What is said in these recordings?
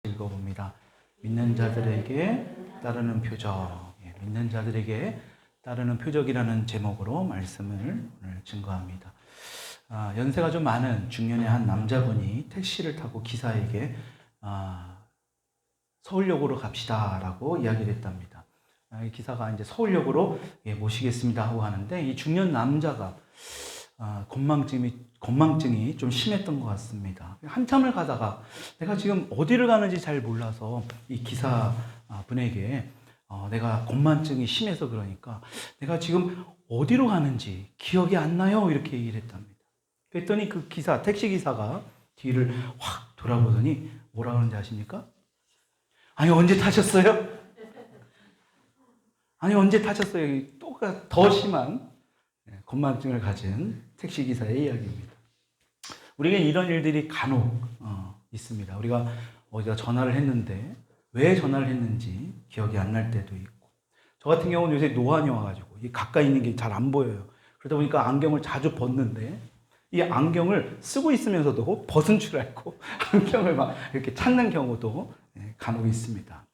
읽어봅니다. 믿는 자들에게 따르는 표적, 믿는 자들에게 따르는 표적이라는 제목으로 말씀을 오늘 증거합니다. 연세가 좀 많은 중년의 한 남자분이 택시를 타고 기사에게 서울역으로 갑시다라고 이야기를 했답니다. 이 기사가 이제 서울역으로 모시겠습니다 하고 하는데, 이 중년 남자가 건망증이 좀 심했던 것 같습니다. 한참을 가다가 내가 지금 어디를 가는지 잘 몰라서 이 기사 분에게 내가 건망증이 심해서 그러니까 내가 지금 어디로 가는지 기억이 안 나요, 이렇게 얘기를 했답니다. 그랬더니 그 택시 기사가 뒤를 확 돌아보더니 뭐라 그러는지 아십니까? 아니, 언제 타셨어요? 아니, 언제 타셨어요? 더 심한 건망증을 가진 택시기사의 이야기입니다. 우리에겐 이런 일들이 간혹 있습니다. 우리가 어디다 전화를 했는데 왜 전화를 했는지 기억이 안 날 때도 있고, 저 같은 경우는 요새 노안이 와가지고 가까이 있는 게 잘 안 보여요. 그러다 보니까 안경을 자주 벗는데 이 안경을 쓰고 있으면서도 벗은 줄 알고 안경을 막 이렇게 찾는 경우도 간혹 있습니다.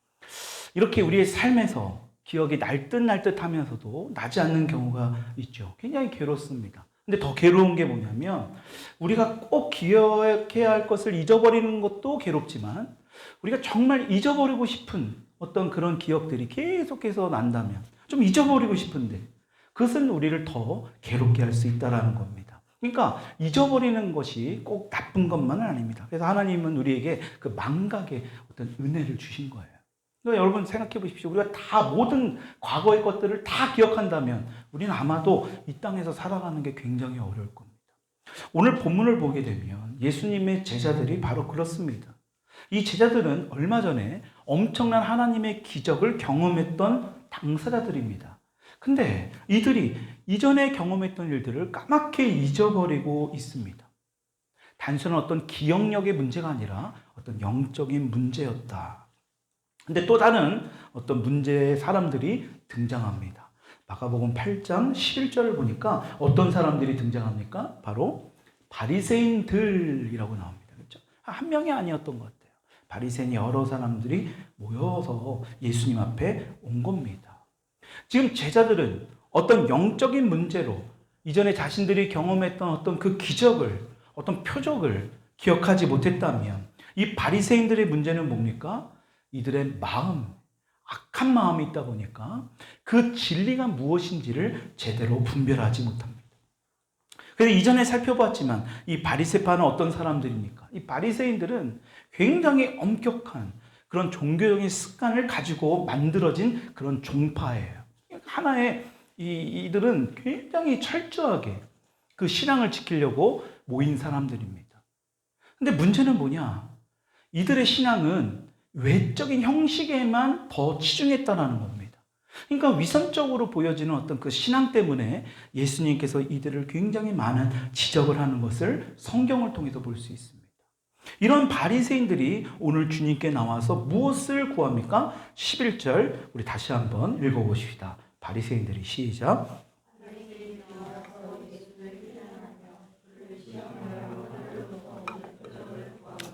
이렇게 우리의 삶에서 기억이 날 듯 하면서도 나지 않는 경우가 있죠. 굉장히 괴롭습니다. 근데 더 괴로운 게 뭐냐면, 우리가 꼭 기억해야 할 것을 잊어버리는 것도 괴롭지만, 우리가 정말 잊어버리고 싶은 어떤 그런 기억들이 계속해서 난다면, 좀 잊어버리고 싶은데 그것은 우리를 더 괴롭게 할 수 있다는 겁니다. 그러니까 잊어버리는 것이 꼭 나쁜 것만은 아닙니다. 그래서 하나님은 우리에게 그 망각의 어떤 은혜를 주신 거예요. 그러니까 여러분 생각해 보십시오. 우리가 다 모든 과거의 것들을 다 기억한다면 우리는 아마도 이 땅에서 살아가는 게 굉장히 어려울 겁니다. 오늘 본문을 보게 되면 예수님의 제자들이 바로 그렇습니다. 이 제자들은 얼마 전에 엄청난 하나님의 기적을 경험했던 당사자들입니다. 근데 이들이 이전에 경험했던 일들을 까맣게 잊어버리고 있습니다. 단순한 어떤 기억력의 문제가 아니라 어떤 영적인 문제였다. 근데 또 다른 어떤 문제의 사람들이 등장합니다. 마가복음 8장 11절을 보니까 어떤 사람들이 등장합니까? 바로 바리새인들이라고 나옵니다. 그렇죠? 한 명이 아니었던 것 같아요. 바리새인 여러 사람들이 모여서 예수님 앞에 온 겁니다. 지금 제자들은 어떤 영적인 문제로 이전에 자신들이 경험했던 어떤 그 기적을, 어떤 표적을 기억하지 못했다면, 이 바리새인들의 문제는 뭡니까? 이들의 마음, 악한 마음이 있다 보니까 그 진리가 무엇인지를 제대로 분별하지 못합니다. 그래서 이전에 살펴봤지만 이 바리새파는 어떤 사람들입니까? 이 바리새인들은 굉장히 엄격한 그런 종교적인 습관을 가지고 만들어진 그런 종파예요. 하나의 이들은 굉장히 철저하게 그 신앙을 지키려고 모인 사람들입니다. 근데 문제는 뭐냐? 이들의 신앙은 외적인 형식에만 더 치중했다는 겁니다. 그러니까 위선적으로 보여지는 어떤 그 신앙 때문에 예수님께서 이들을 굉장히 많은 지적을 하는 것을 성경을 통해서 볼 수 있습니다. 이런 바리새인들이 오늘 주님께 나와서 무엇을 구합니까? 11절 우리 다시 한번 읽어보십시다. 바리새인들이 시작.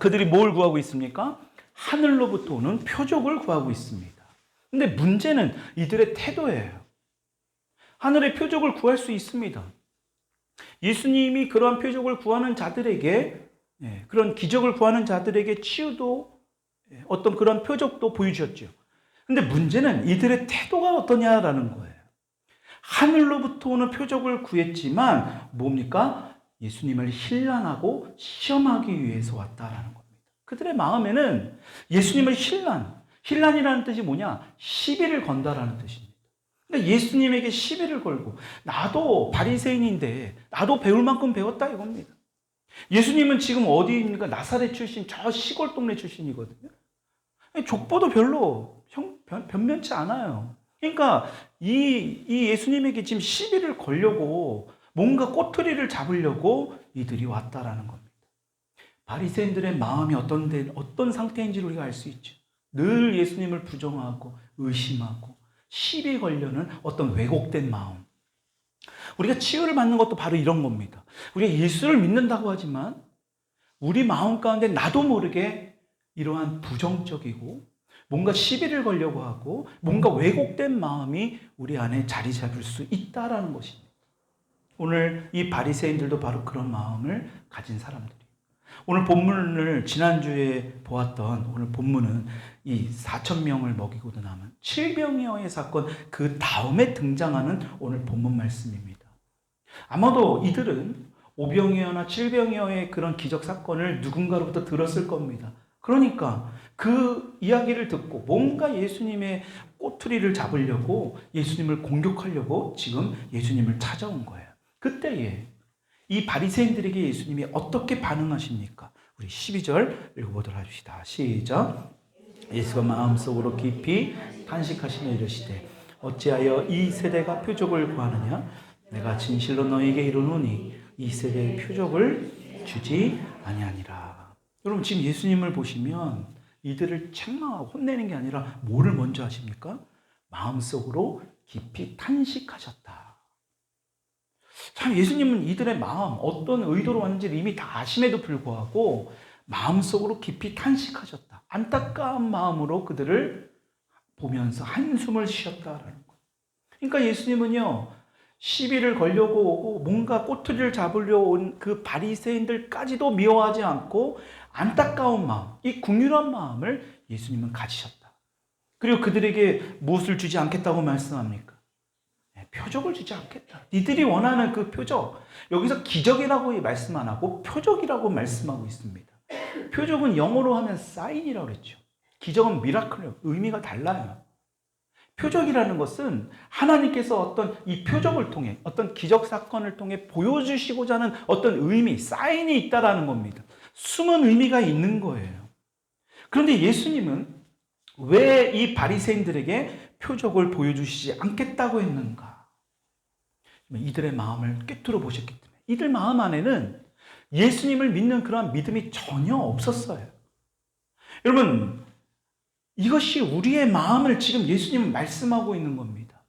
그들이 뭘 구하고 있습니까? 하늘로부터 오는 표적을 구하고 있습니다. 근데 문제는 이들의 태도예요. 하늘의 표적을 구할 수 있습니다. 예수님이 그러한 표적을 구하는 자들에게, 그런 기적을 구하는 자들에게 치유도, 어떤 그런 표적도 보여주셨죠. 근데 문제는 이들의 태도가 어떠냐라는 거예요. 하늘로부터 오는 표적을 구했지만 뭡니까? 예수님을 신란하고 시험하기 위해서 왔다라는 겁니다. 그들의 마음에는 예수님을 신란이라는 뜻이 뭐냐? 시비를 건다라는 뜻입니다. 그러니까 예수님에게 시비를 걸고, 나도 바리새인인데 나도 배울 만큼 배웠다 이겁니다. 예수님은 지금 어디입니까? 나사렛 출신, 저 시골 동네 출신이거든요. 족보도 별로 변변치 않아요. 그러니까 이 예수님에게 지금 시비를 걸려고, 뭔가 꼬투리를 잡으려고 이들이 왔다라는 겁니다. 바리새인들의 마음이 어떤 상태인지를 우리가 알 수 있죠. 늘 예수님을 부정하고 의심하고 시비 걸려는 어떤 왜곡된 마음. 우리가 치유를 받는 것도 바로 이런 겁니다. 우리가 예수를 믿는다고 하지만 우리 마음 가운데 나도 모르게 이러한 부정적이고 뭔가 시비를 걸려고 하고 뭔가 왜곡된 마음이 우리 안에 자리 잡을 수 있다라는 것입니다. 오늘 이 바리새인들도 바로 그런 마음을 가진 사람들이에요. 오늘 본문을 지난주에 보았던 오늘 본문은 이 4,000명을 먹이고도 남은 7병이어의 사건 그 다음에 등장하는 오늘 본문 말씀입니다. 아마도 이들은 5병이어나 7병이어의 그런 기적 사건을 누군가로부터 들었을 겁니다. 그러니까 그 이야기를 듣고 뭔가 예수님의 꼬투리를 잡으려고 예수님을 공격하려고 지금 예수님을 찾아온 거예요. 그때에 이 바리새인들에게 예수님이 어떻게 반응하십니까? 우리 12절 읽어보도록 합시다. 시작. 예수가 마음속으로 깊이 탄식하시며 이르시되 어찌하여 이 세대가 표적을 구하느냐? 내가 진실로 너희에게 이르노니 이 세대의 표적을 주지 아니하니라. 여러분 지금 예수님을 보시면 이들을 책망하고 혼내는 게 아니라 뭐를 먼저 하십니까? 마음속으로 깊이 탄식하셨다. 참 예수님은 이들의 마음 어떤 의도로 왔는지 이미 다 아심에도 불구하고 마음속으로 깊이 탄식하셨다. 안타까운 마음으로 그들을 보면서 한숨을 쉬었다라는 거예요. 그러니까 예수님은요 시비를 걸려고 오고 뭔가 꼬투리를 잡으려고 온 그 바리새인들까지도 미워하지 않고 안타까운 마음, 이 긍휼한 마음을 예수님은 가지셨다. 그리고 그들에게 무엇을 주지 않겠다고 말씀합니까? 표적을 주지 않겠다. 니들이 원하는 그 표적, 여기서 기적이라고 말씀 안 하고 표적이라고 말씀하고 있습니다. 표적은 영어로 하면 사인이라고 그랬죠. 기적은 미라클이에요. 의미가 달라요. 표적이라는 것은 하나님께서 어떤 이 표적을 통해 어떤 기적 사건을 통해 보여주시고자 하는 어떤 의미, 사인이 있다라는 겁니다. 숨은 의미가 있는 거예요. 그런데 예수님은 왜 이 바리새인들에게 표적을 보여주시지 않겠다고 했는가? 이들의 마음을 꿰뚫어 보셨기 때문에 이들 마음 안에는 예수님을 믿는 그러한 믿음이 전혀 없었어요. 여러분 이것이 우리의 마음을 지금 예수님은 말씀하고 있는 겁니다.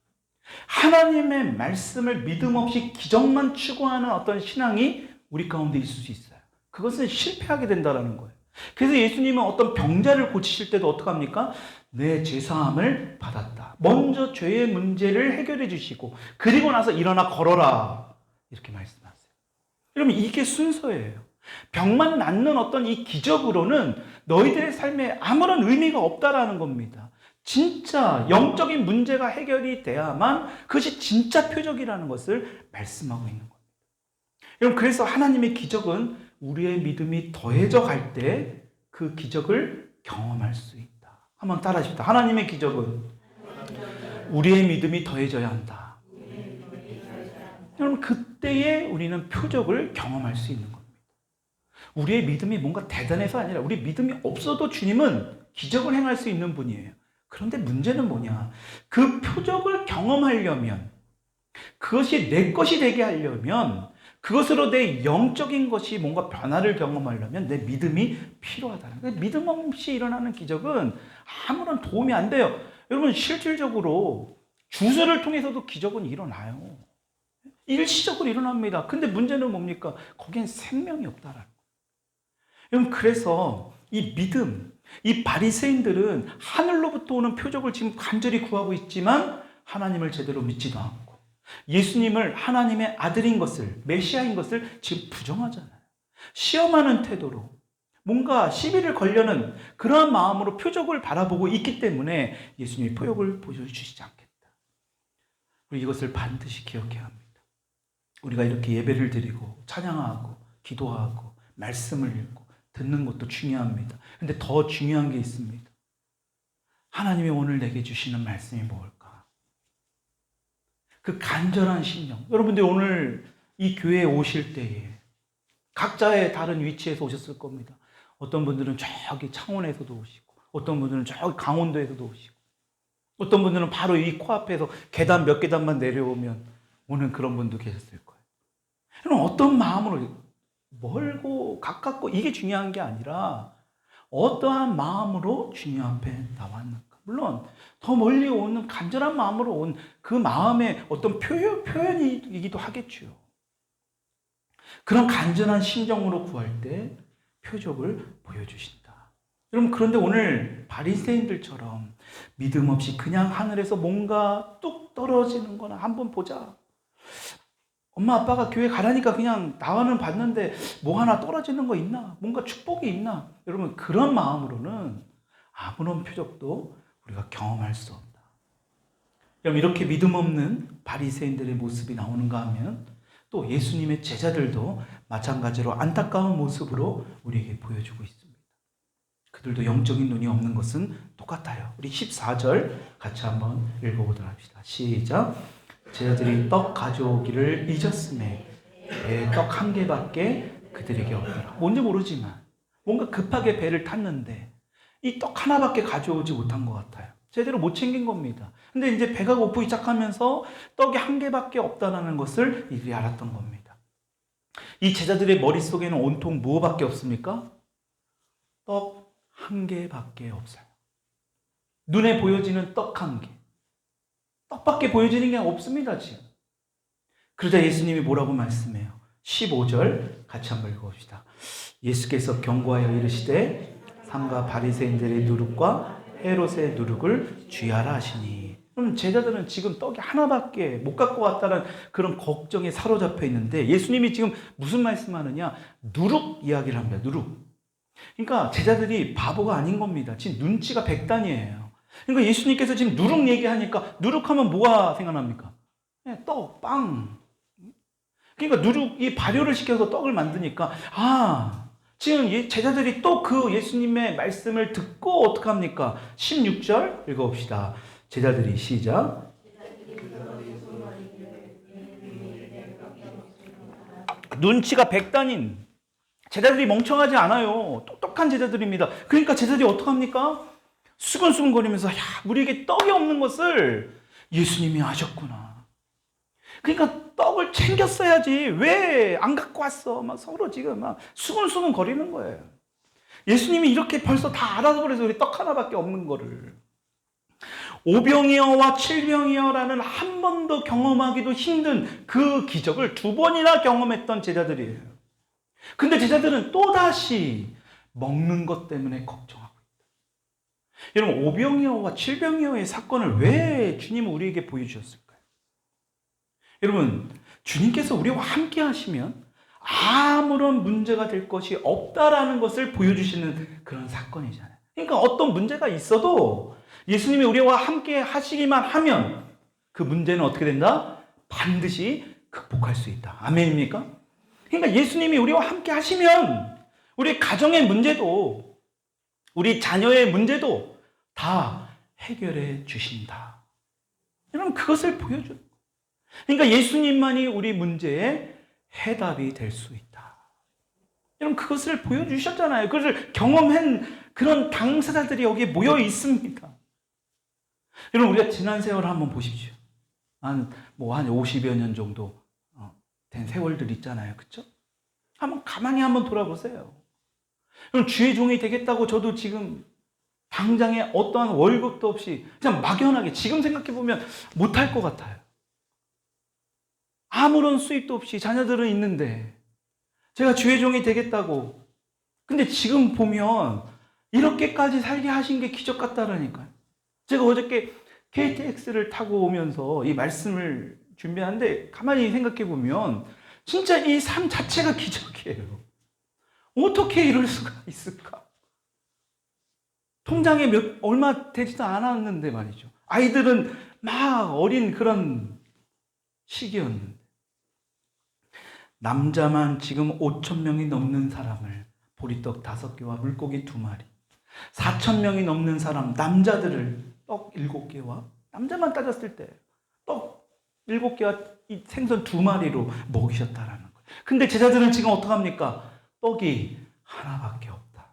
하나님의 말씀을 믿음 없이 기적만 추구하는 어떤 신앙이 우리 가운데 있을 수 있어요. 그것은 실패하게 된다는 거예요. 그래서 예수님은 어떤 병자를 고치실 때도 어떻게 합니까? 내 죄사함을 받았다. 먼저 죄의 문제를 해결해 주시고 그리고 나서 일어나 걸어라. 이렇게 말씀하세요. 여러분 이게 순서예요. 병만 낫는 어떤 이 기적으로는 너희들의 삶에 아무런 의미가 없다라는 겁니다. 진짜 영적인 문제가 해결이 돼야만 그것이 진짜 표적이라는 것을 말씀하고 있는 겁니다. 여러분 그래서 하나님의 기적은 우리의 믿음이 더해져 갈 때 그 기적을 경험할 수 있다. 한번 따라 하십시다. 하나님의 기적은 우리의 믿음이 더해져야 한다. 여러분 그때에 우리는 표적을 경험할 수 있는 겁니다. 우리의 믿음이 뭔가 대단해서 아니라 우리 믿음이 없어도 주님은 기적을 행할 수 있는 분이에요. 그런데 문제는 뭐냐? 그 표적을 경험하려면 그것이 내 것이 되게 하려면 그것으로 내 영적인 것이 뭔가 변화를 경험하려면 내 믿음이 필요하다는 거예요. 믿음 없이 일어나는 기적은 아무런 도움이 안 돼요. 여러분 실질적으로 주사를 통해서도 기적은 일어나요. 일시적으로 일어납니다. 근데 문제는 뭡니까? 거기엔 생명이 없다라는 거예요. 여러분 그래서 이 믿음, 이 바리새인들은 하늘로부터 오는 표적을 지금 간절히 구하고 있지만 하나님을 제대로 믿지도 않고 예수님을 하나님의 아들인 것을, 메시아인 것을 지금 부정하잖아요. 시험하는 태도로 뭔가 시비를 걸려는 그러한 마음으로 표적을 바라보고 있기 때문에 예수님이 표적을 보여주시지 않겠다. 우리 이것을 반드시 기억해야 합니다. 우리가 이렇게 예배를 드리고 찬양하고 기도하고 말씀을 읽고 듣는 것도 중요합니다. 근데 더 중요한 게 있습니다. 하나님이 오늘 내게 주시는 말씀이 뭘까? 그 간절한 심령. 여러분들 오늘 이 교회에 오실 때에 각자의 다른 위치에서 오셨을 겁니다. 어떤 분들은 저기 창원에서도 오시고 어떤 분들은 저기 강원도에서도 오시고 어떤 분들은 바로 이 코앞에서 계단 몇 계단만 내려오면 오는 그런 분도 계셨을 거예요. 그럼 어떤 마음으로 멀고 가깝고 이게 중요한 게 아니라 어떠한 마음으로 주님 앞에 나왔는가. 물론 더 멀리 오는 간절한 마음으로 온 그 마음의 어떤 표현이기도 하겠죠. 그런 간절한 심정으로 구할 때 표적을 보여주신다. 여러분, 그런데 오늘 바리새인들처럼 믿음 없이 그냥 하늘에서 뭔가 뚝 떨어지는 거나 한번 보자. 엄마 아빠가 교회 가라니까 그냥 나와는 봤는데 뭐 하나 떨어지는 거 있나? 뭔가 축복이 있나? 여러분, 그런 마음으로는 아무런 표적도 우리가 경험할 수 없다. 여러분, 이렇게 믿음 없는 바리새인들의 모습이 나오는가 하면 또 예수님의 제자들도 마찬가지로 안타까운 모습으로 우리에게 보여주고 있습니다. 그들도 영적인 눈이 없는 것은 똑같아요. 우리 14절 같이 한번 읽어보도록 합시다. 시작. 제자들이 떡 가져오기를 잊었음에 배에 떡 한 개밖에 그들에게 없더라. 뭔지 모르지만 뭔가 급하게 배를 탔는데 이 떡 하나밖에 가져오지 못한 것 같아요. 제대로 못 챙긴 겁니다. 근데 이제 배가 고프기 시작하면서 떡이 한 개밖에 없다는 것을 이들이 알았던 겁니다. 이 제자들의 머릿속에는 온통 무엇밖에 없습니까? 떡 한 개밖에 없어요. 눈에 보여지는 떡 한 개. 떡밖에 보여지는 게 없습니다, 지금. 그러자 예수님이 뭐라고 말씀해요? 15절 같이 한번 읽어봅시다. 예수께서 경고하여 이르시되 삼가 바리새인들의 누룩과 헤롯의 누룩을 주의하라 하시니. 그럼 제자들은 지금 떡이 하나밖에 못 갖고 왔다는 그런 걱정에 사로잡혀 있는데 예수님이 지금 무슨 말씀하느냐? 누룩 이야기를 합니다. 누룩. 그러니까 제자들이 바보가 아닌 겁니다. 지금 눈치가 백단이에요. 그러니까 예수님께서 지금 누룩 얘기하니까 누룩하면 뭐가 생각납니까? 떡, 빵. 그러니까 누룩이 발효를 시켜서 떡을 만드니까 지금 제자들이 또 그 예수님의 말씀을 듣고 어떡합니까? 16절 읽어봅시다. 제자들이 시작. 눈치가 백단인 제자들이 멍청하지 않아요. 똑똑한 제자들입니다. 그러니까 제자들이 어떡합니까? 수근수근거리면서 우리에게 떡이 없는 것을 예수님이 아셨구나. 그러니까 떡을 챙겼어야지. 왜 안 갖고 왔어? 막 서로 지금 막 수근수근거리는 거예요. 예수님이 이렇게 벌써 다 알아서 그래서 우리 떡 하나밖에 없는 거를. 오병이어와 칠병이어라는 한 번도 경험하기도 힘든 그 기적을 2번이나 경험했던 제자들이에요. 근데 제자들은 또다시 먹는 것 때문에 걱정하고 있다. 여러분, 오병이어와 칠병이어의 사건을 왜 주님은 우리에게 보여주셨을까요? 여러분, 주님께서 우리와 함께 하시면 아무런 문제가 될 것이 없다라는 것을 보여주시는 그런 사건이잖아요. 그러니까 어떤 문제가 있어도 예수님이 우리와 함께 하시기만 하면 그 문제는 어떻게 된다? 반드시 극복할 수 있다. 아멘입니까? 그러니까 예수님이 우리와 함께 하시면 우리 가정의 문제도 우리 자녀의 문제도 다 해결해 주신다. 여러분, 그것을 보여줘요. 그러니까 예수님만이 우리 문제의 해답이 될 수 있다. 여러분, 그것을 보여주셨잖아요. 그것을 경험한 그런 당사자들이 여기에 모여 있습니다. 여러분, 우리가 지난 세월을 한번 보십시오. 한 50여 년 정도 된 세월들 있잖아요. 그렇죠? 한번 가만히 한번 돌아보세요. 그럼 주의 종이 되겠다고 저도 지금 당장에 어떠한 월급도 없이 그냥 막연하게 지금 생각해 보면 못할 것 같아요. 아무런 수입도 없이 자녀들은 있는데 제가 주의 종이 되겠다고. 근데 지금 보면 이렇게까지 살게 하신 게 기적 같다라니까요. 제가 어저께 KTX를 타고 오면서 이 말씀을 준비하는데 가만히 생각해 보면 진짜 이 삶 자체가 기적이에요. 어떻게 이럴 수가 있을까? 통장에 얼마 되지도 않았는데 말이죠. 아이들은 막 어린 그런 시기였는데. 남자만 지금 5,000명이 넘는 사람을 보리떡 5개와 물고기 2마리, 4,000명이 넘는 사람, 남자들을 떡 7개와, 남자만 따졌을 때 떡 7개와 이 생선 2마리로 먹이셨다라는 거예요. 근데 제자들은 지금 어떡합니까? 떡이 하나밖에 없다.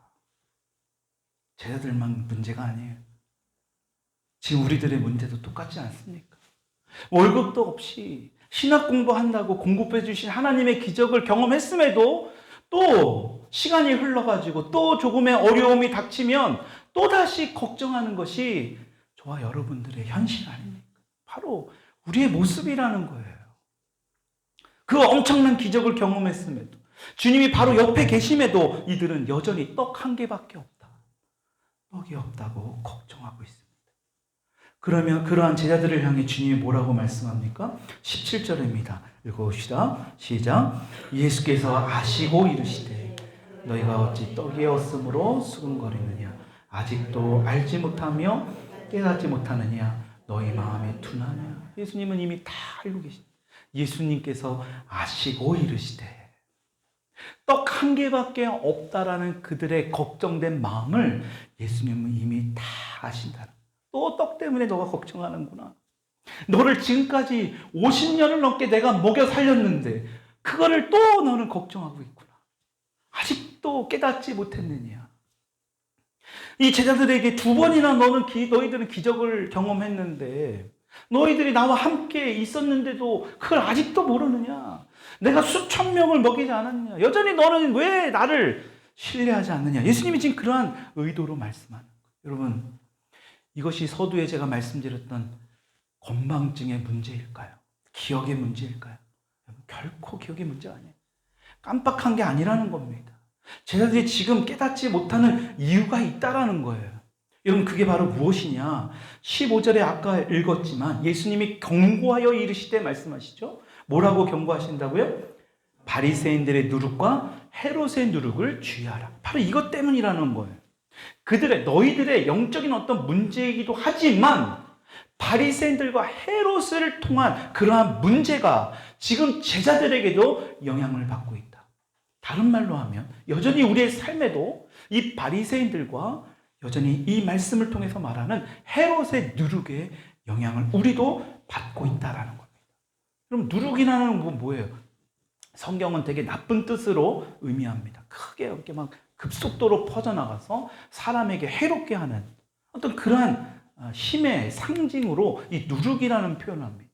제자들만 문제가 아니에요. 지금 우리들의 문제도 똑같지 않습니까? 월급도 없이 신학 공부한다고 공급해 주신 하나님의 기적을 경험했음에도 또 시간이 흘러가지고 또 조금의 어려움이 닥치면 또다시 걱정하는 것이 저와 여러분들의 현실 아닙니까? 바로 우리의 모습이라는 거예요. 그 엄청난 기적을 경험했음에도 주님이 바로 옆에 계심에도 이들은 여전히 떡 한 개밖에 없다. 떡이 없다고 걱정하고 있습니다. 그러면 그러한 제자들을 향해 주님이 뭐라고 말씀합니까? 17절입니다. 읽어봅시다. 시작. 예수께서 아시고 이르시되 너희가 어찌 떡이 없으므로 수군거리느냐. 아직도 알지 못하며 깨닫지 못하느냐. 너희 마음에 둔하냐. 예수님은 이미 다 알고 계십니다. 예수님께서 아시고 이르시되 떡 한 개밖에 없다라는 그들의 걱정된 마음을 예수님은 이미 다 아신다는 거예요. 또 떡 때문에 너가 걱정하는구나. 너를 지금까지 50년을 넘게 내가 먹여 살렸는데 그거를 또 너는 걱정하고 있구나. 아직도 깨닫지 못했느냐. 이 제자들에게 2번이나 너희들은 기적을 경험했는데 너희들이 나와 함께 있었는데도 그걸 아직도 모르느냐. 내가 수천 명을 먹이지 않았냐. 여전히 너는 왜 나를 신뢰하지 않느냐. 예수님이 지금 그러한 의도로 말씀하는 거예요. 여러분, 이것이 서두에 제가 말씀드렸던 건망증의 문제일까요? 기억의 문제일까요? 결코 기억의 문제가 아니에요. 깜빡한 게 아니라는 겁니다. 제자들이 지금 깨닫지 못하는 이유가 있다라는 거예요. 여러분, 그게 바로 무엇이냐? 15절에 아까 읽었지만 예수님이 경고하여 이르시되 말씀하시죠. 뭐라고 경고하신다고요? 바리새인들의 누룩과 헤롯의 누룩을 주의하라. 바로 이것 때문이라는 거예요. 너희들의 영적인 어떤 문제이기도 하지만 바리새인들과 헤롯을 통한 그러한 문제가 지금 제자들에게도 영향을 받고 있다. 다른 말로 하면 여전히 우리의 삶에도 이 바리새인들과 여전히 이 말씀을 통해서 말하는 헤롯의 누룩의 영향을 우리도 받고 있다라는 겁니다. 그럼 누룩이라는 건 뭐예요? 성경은 되게 나쁜 뜻으로 의미합니다. 크게 이렇게 막 급속도로 퍼져나가서 사람에게 해롭게 하는 어떤 그러한 힘의 상징으로 이 누룩이라는 표현을 합니다.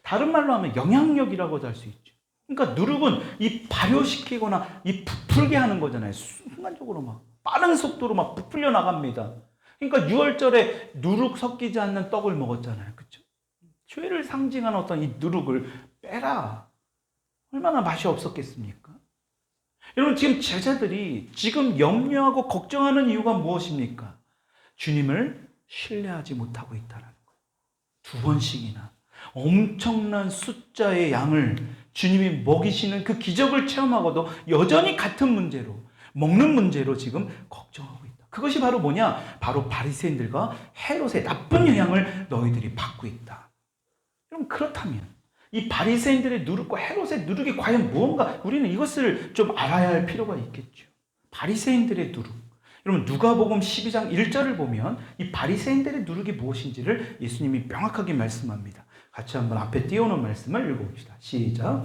다른 말로 하면 영향력이라고도 할 수 있죠. 그러니까 누룩은 이 발효시키거나 이 부풀게 하는 거잖아요. 순간적으로 막 빠른 속도로 막 부풀려 나갑니다. 그러니까 유월절에 누룩 섞이지 않는 떡을 먹었잖아요. 그렇죠? 죄를 상징하는 어떤 이 누룩을 빼라. 얼마나 맛이 없었겠습니까? 여러분, 지금 제자들이 지금 염려하고 걱정하는 이유가 무엇입니까? 주님을 신뢰하지 못하고 있다는 거예요. 2번씩이나 엄청난 숫자의 양을 주님이 먹이시는 그 기적을 체험하고도 여전히 같은 문제로, 먹는 문제로 지금 걱정하고 있다. 그것이 바로 뭐냐? 바로 바리새인들과 헤롯의 나쁜 영향을 너희들이 받고 있다. 여러분, 그렇다면 이 바리새인들의 누룩과 헤롯의 누룩이 과연 무언가, 우리는 이것을 좀 알아야 할 필요가 있겠죠. 바리새인들의 누룩. 여러분, 누가복음 12장 1절을 보면 이 바리새인들의 누룩이 무엇인지를 예수님이 명확하게 말씀합니다. 같이 한번 앞에 띄워놓은 말씀을 읽어봅시다. 시작.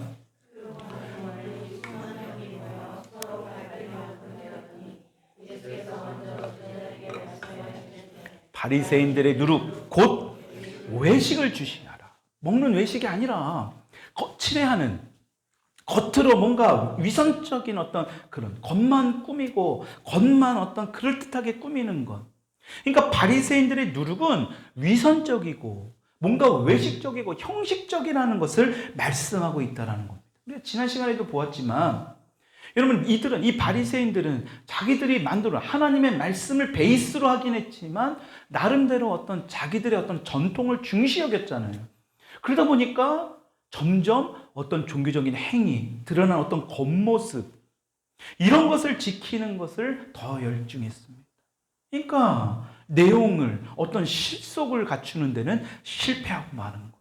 바리새인들의 누룩, 곧 외식을 주시하라. 먹는 외식이 아니라 거칠해하는, 겉으로 뭔가 위선적인 어떤 그런 겉만 꾸미고 겉만 어떤 그럴듯하게 꾸미는 것. 그러니까 바리새인들의 누룩은 위선적이고 뭔가 외식적이고 형식적이라는 것을 말씀하고 있다는 겁니다. 우리가 지난 시간에도 보았지만 여러분, 이 바리새인들은 자기들이 만들어 하나님의 말씀을 베이스로 하긴 했지만 나름대로 어떤 자기들의 어떤 전통을 중시 여겼잖아요. 그러다 보니까 점점 어떤 종교적인 행위, 드러난 어떤 겉모습, 이런 것을 지키는 것을 더 열중했습니다. 그러니까 내용을, 어떤 실속을 갖추는 데는 실패하고 마는 거예요.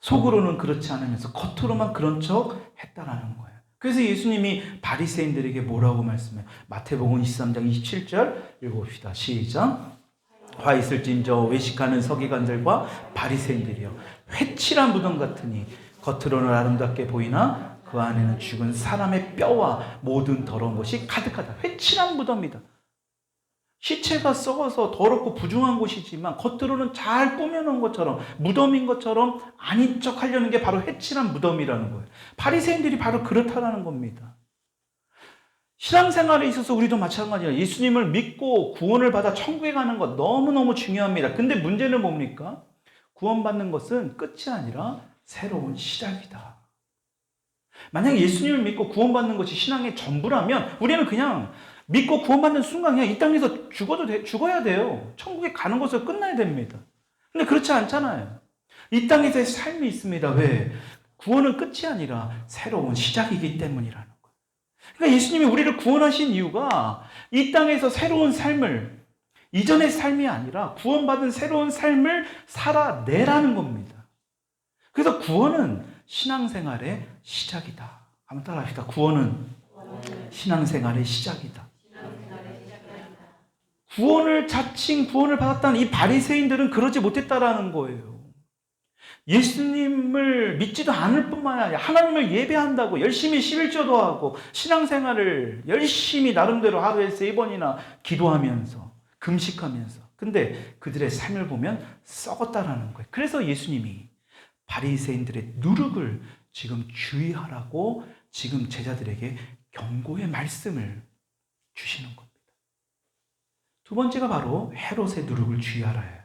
속으로는 그렇지 않으면서 겉으로만 그런 척 했다라는 거예요. 그래서 예수님이 바리새인들에게 뭐라고 말씀해요? 마태복음 23장 27절 읽어봅시다. 시작. 화 있을진저 외식하는 서기관들과 바리새인들이여, 회칠한 무덤 같으니 겉으로는 아름답게 보이나 그 안에는 죽은 사람의 뼈와 모든 더러운 것이 가득하다. 회칠한 무덤이다. 시체가 썩어서 더럽고 부중한 곳이지만 겉으로는 잘 꾸며놓은 것처럼, 무덤인 것처럼 아닌 척 하려는 게 바로 회칠한 무덤이라는 거예요. 바리새인들이 바로 그렇다라는 겁니다. 신앙생활에 있어서 우리도 마찬가지예요. 예수님을 믿고 구원을 받아 천국에 가는 것 너무너무 중요합니다. 근데 문제는 뭡니까? 구원받는 것은 끝이 아니라 새로운 시작이다. 만약에 예수님을 믿고 구원받는 것이 신앙의 전부라면 우리는 그냥 믿고 구원받는 순간 그냥 이 땅에서 죽어야 돼요. 천국에 가는 것으로 끝나야 됩니다. 근데 그렇지 않잖아요. 이 땅에서의 삶이 있습니다. 왜? 구원은 끝이 아니라 새로운 시작이기 때문이라는 거예요. 그러니까 예수님이 우리를 구원하신 이유가 이 땅에서 새로운 삶을, 이전의 삶이 아니라 구원받은 새로운 삶을 살아내라는 겁니다. 그래서 구원은 신앙생활의 시작이다. 한번 따라 합시다. 구원은 신앙생활의 시작이다. 자칭 구원을 받았다는 이 바리새인들은 그러지 못했다라는 거예요. 예수님을 믿지도 않을 뿐만 아니라 하나님을 예배한다고 열심히 11조도 하고 신앙생활을 열심히 나름대로 하루에 3번이나 기도하면서 금식하면서, 근데 그들의 삶을 보면 썩었다라는 거예요. 그래서 예수님이 바리새인들의 누룩을 지금 주의하라고 지금 제자들에게 경고의 말씀을 주시는 겁니다. 두 번째가 바로 헤롯의 누룩을 주의하라예요.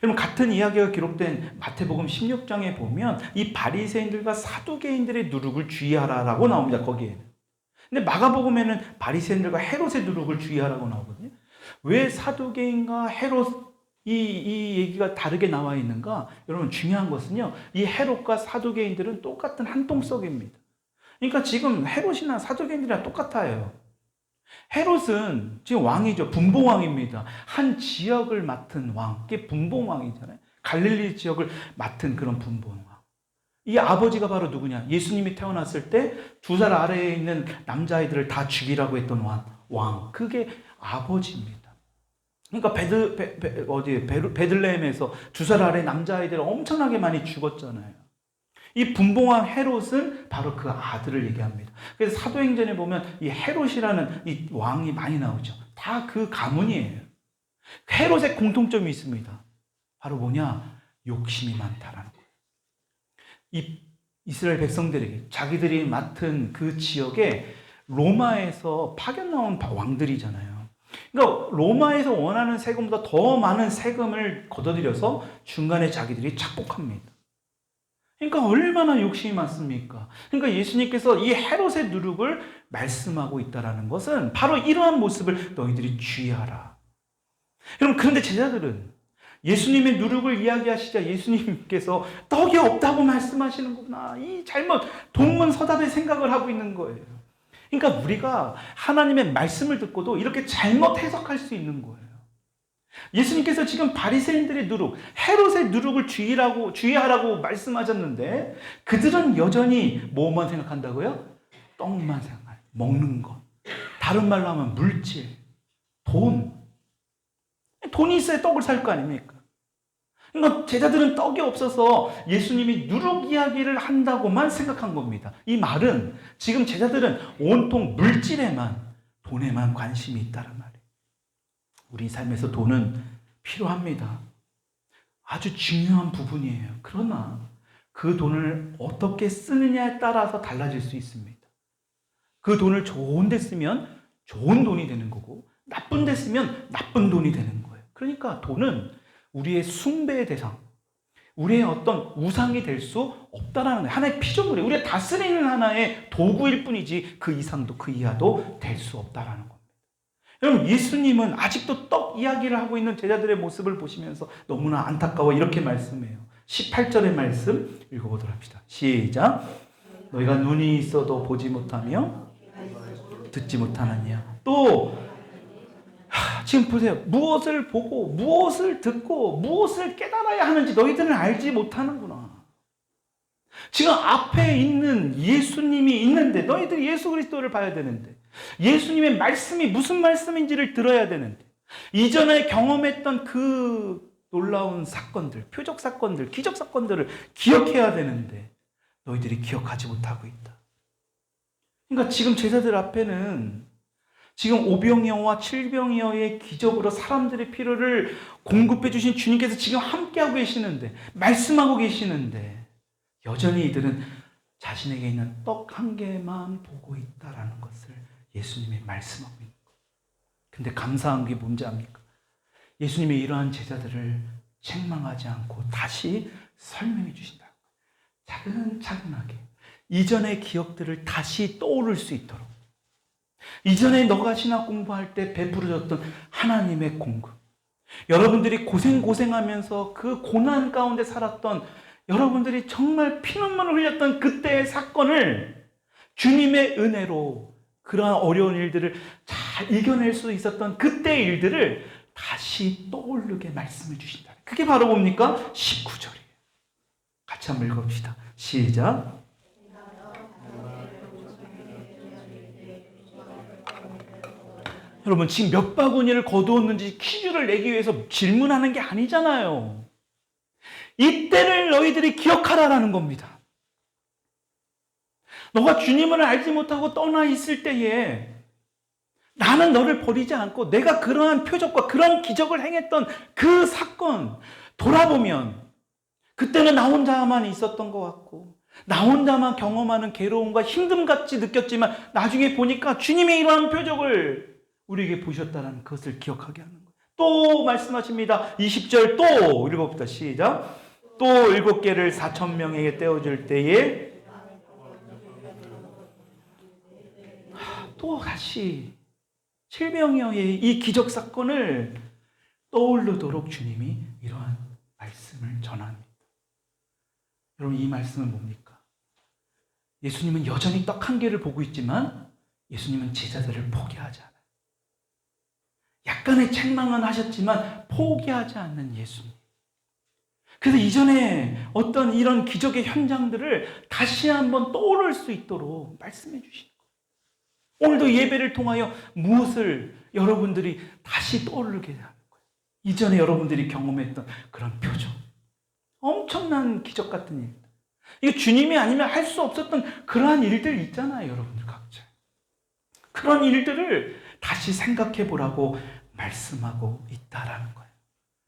여러분, 같은 이야기가 기록된 마태복음 16장에 보면 이 바리새인들과 사두개인들의 누룩을 주의하라라고 나옵니다. 거기에는. 근데 마가복음에는 바리새인들과 헤롯의 누룩을 주의하라고 나오거든요. 왜 사두개인과 헤롯 이 얘기가 다르게 나와 있는가? 여러분, 중요한 것은요, 이 헤롯과 사두개인들은 똑같은 한 똥석입니다. 그러니까 지금 헤롯이나 사두개인들이랑 똑같아요. 헤롯은 지금 왕이죠. 분봉왕입니다. 한 지역을 맡은 왕. 그게 분봉왕이잖아요. 갈릴리 지역을 맡은 그런 분봉왕. 이 아버지가 바로 누구냐? 예수님이 태어났을 때 2살 아래에 있는 남자아이들을 다 죽이라고 했던 왕. 그게 아버지입니다. 그러니까 베들레헴에서 2살 아래 남자아이들 엄청나게 많이 죽었잖아요. 이 분봉왕 헤롯은 바로 그 아들을 얘기합니다. 그래서 사도행전에 보면 이 헤롯이라는 이 왕이 많이 나오죠. 다 그 가문이에요. 헤롯의 공통점이 있습니다. 바로 뭐냐? 욕심이 많다라는 거예요. 이 이스라엘 백성들에게 자기들이 맡은 그 지역에 로마에서 파견 나온 왕들이잖아요. 그러니까 로마에서 원하는 세금보다 더 많은 세금을 걷어들여서 중간에 자기들이 착복합니다. 그러니까 얼마나 욕심이 많습니까? 그러니까 예수님께서 이 헤롯의 누룩을 말씀하고 있다는 것은 바로 이러한 모습을 너희들이 주의하라. 여러분, 그런데 제자들은 예수님의 누룩을 이야기하시자 예수님께서 떡이 없다고 말씀하시는구나. 이 잘못 동문서답의 생각을 하고 있는 거예요. 그러니까 우리가 하나님의 말씀을 듣고도 이렇게 잘못 해석할 수 있는 거예요. 예수님께서 지금 바리새인들의 누룩, 헤롯의 누룩을 주의하라고 말씀하셨는데 그들은 여전히 뭐만 생각한다고요? 떡만 생각해요. 먹는 것. 다른 말로 하면 물질, 돈. 돈이 있어야 떡을 살 거 아닙니까? 그러니까 제자들은 떡이 없어서 예수님이 누룩 이야기를 한다고만 생각한 겁니다. 이 말은 지금 제자들은 온통 물질에만, 돈에만 관심이 있다는 말이에요. 우리 삶에서 돈은 필요합니다. 아주 중요한 부분이에요. 그러나 그 돈을 어떻게 쓰느냐에 따라서 달라질 수 있습니다. 그 돈을 좋은 데 쓰면 좋은 돈이 되는 거고 나쁜 데 쓰면 나쁜 돈이 되는 거예요. 그러니까 돈은 우리의 숭배의 대상, 우리의 어떤 우상이 될 수 없다라는 거예요. 하나의 피조물이에요. 우리가 다스리는 하나의 도구일 뿐이지 그 이상도 그 이하도 될 수 없다라는 겁니다. 여러분, 예수님은 아직도 떡 이야기를 하고 있는 제자들의 모습을 보시면서 너무나 안타까워 이렇게 말씀해요. 18절의 말씀 읽어보도록 합시다. 시작. 너희가 눈이 있어도 보지 못하며 듣지 못하느냐. 또 지금 보세요. 무엇을 보고 무엇을 듣고 무엇을 깨달아야 하는지 너희들은 알지 못하는구나. 지금 앞에 있는 예수님이 있는데 너희들이 예수 그리스도를 봐야 되는데 예수님의 말씀이 무슨 말씀인지를 들어야 되는데 이전에 경험했던 그 놀라운 사건들, 표적 사건들, 기적 사건들을 기억해야 되는데 너희들이 기억하지 못하고 있다. 그러니까 지금 제자들 앞에는 지금 오병이어와 칠병이어의 기적으로 사람들의 필요를 공급해 주신 주님께서 지금 함께하고 계시는데 말씀하고 계시는데 여전히 이들은 자신에게 있는 떡 한 개만 보고 있다라는 것을 예수님이 말씀하고 있는 거예요. 근데 감사한 게 뭔지 압니까? 예수님이 이러한 제자들을 책망하지 않고 다시 설명해 주신다. 차근차근하게 이전의 기억들을 다시 떠오를 수 있도록 이전에 너가 신학 공부할 때 베풀어줬던 하나님의 공급. 여러분들이 고생하면서 그 고난 가운데 살았던 여러분들이 정말 피눈물을 흘렸던 그때의 사건을 주님의 은혜로 그러한 어려운 일들을 잘 이겨낼 수 있었던 그때의 일들을 다시 떠오르게 말씀을 주신다. 그게 바로 뭡니까? 19절이에요. 같이 한번 읽어봅시다. 시작. 여러분, 지금 몇 바구니를 거두었는지 퀴즈를 내기 위해서 질문하는 게 아니잖아요. 이때를 너희들이 기억하라라는 겁니다. 너가 주님을 알지 못하고 떠나 있을 때에 나는 너를 버리지 않고 내가 그러한 표적과 그런 기적을 행했던 그 사건 돌아보면 그때는 나 혼자만 있었던 것 같고 나 혼자만 경험하는 괴로움과 힘듦같이 느꼈지만 나중에 보니까 주님이 이러한 표적을 우리에게 보셨다는 것을 기억하게 하는 거예요. 또 말씀하십니다. 20절 또 읽어봅시다. 시작. 또 7개를 4,000명에게 떼어줄 때에 또 다시 700여의 이 기적 사건을 떠오르도록 주님이 이러한 말씀을 전합니다. 여러분, 이 말씀은 뭡니까? 예수님은 여전히 떡 한 개를 보고 있지만 예수님은 제자들을 포기하지 않아요. 약간의 책망은 하셨지만 포기하지 않는 예수님. 그래서 이전에 어떤 이런 기적의 현장들을 다시 한번 떠오를 수 있도록 말씀해 주시는 거예요. 오늘도 예배를 통하여 무엇을 여러분들이 다시 떠오르게 하는 거예요. 이전에 여러분들이 경험했던 그런 표정. 엄청난 기적 같은 일. 이게 주님이 아니면 할 수 없었던 그러한 일들 있잖아요, 여러분들 각자. 그런 일들을 다시 생각해 보라고 말씀하고 있다라는 거예요.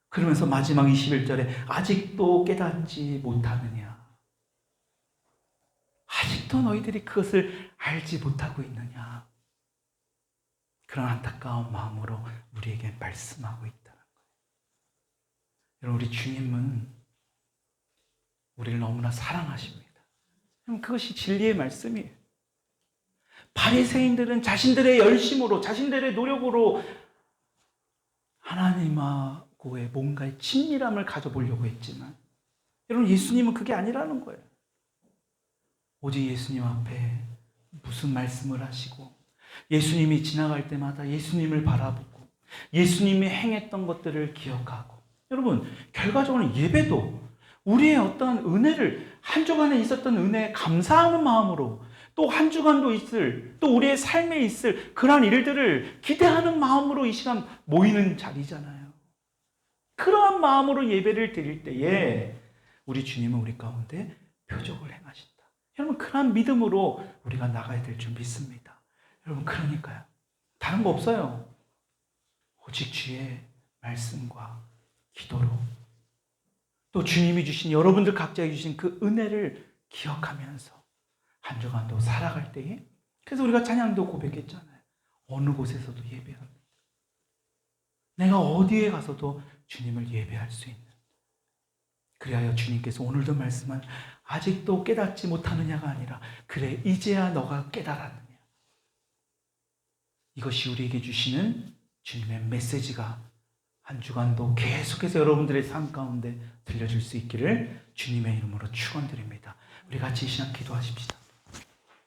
그러면서 마지막 21절에 아직도 깨닫지 못하느냐? 아직도 너희들이 그것을 알지 못하고 있느냐? 그런 안타까운 마음으로 우리에게 말씀하고 있다는 거예요. 여러분, 우리 주님은 우리를 너무나 사랑하십니다. 그것이 진리의 말씀이에요. 바리새인들은 자신들의 열심으로, 자신들의 노력으로 하나님하고의 뭔가의 친밀함을 가져보려고 했지만 여러분, 예수님은 그게 아니라는 거예요. 오직 예수님 앞에 무슨 말씀을 하시고 예수님이 지나갈 때마다 예수님을 바라보고 예수님이 행했던 것들을 기억하고, 여러분, 결과적으로 예배도 우리의 어떠한 은혜를, 한 주간에 있었던 은혜에 감사하는 마음으로 또 한 주간도 있을, 또 우리의 삶에 있을 그러한 일들을 기대하는 마음으로 이 시간 모이는 자리잖아요. 그러한 마음으로 예배를 드릴 때에 우리 주님은 우리 가운데 표적을 행하신다. 여러분, 그러한 믿음으로 우리가 나가야 될 줄 믿습니다. 여러분, 그러니까요, 다른 거 없어요. 오직 주의 말씀과 기도로, 또 주님이 주신, 여러분들 각자에 주신 그 은혜를 기억하면서 한 주간도 살아갈 때에, 그래서 우리가 찬양도 고백했잖아요. 어느 곳에서도 예배합니다. 내가 어디에 가서도 주님을 예배할 수 있는, 그리하여 주님께서 오늘도 말씀한 아직도 깨닫지 못하느냐가 아니라 그래 이제야 너가 깨달았느냐, 이것이 우리에게 주시는 주님의 메시지가 한 주간도 계속해서 여러분들의 삶 가운데 들려줄 수 있기를 주님의 이름으로 축원드립니다. 우리 같이 이 시간 기도하십시다.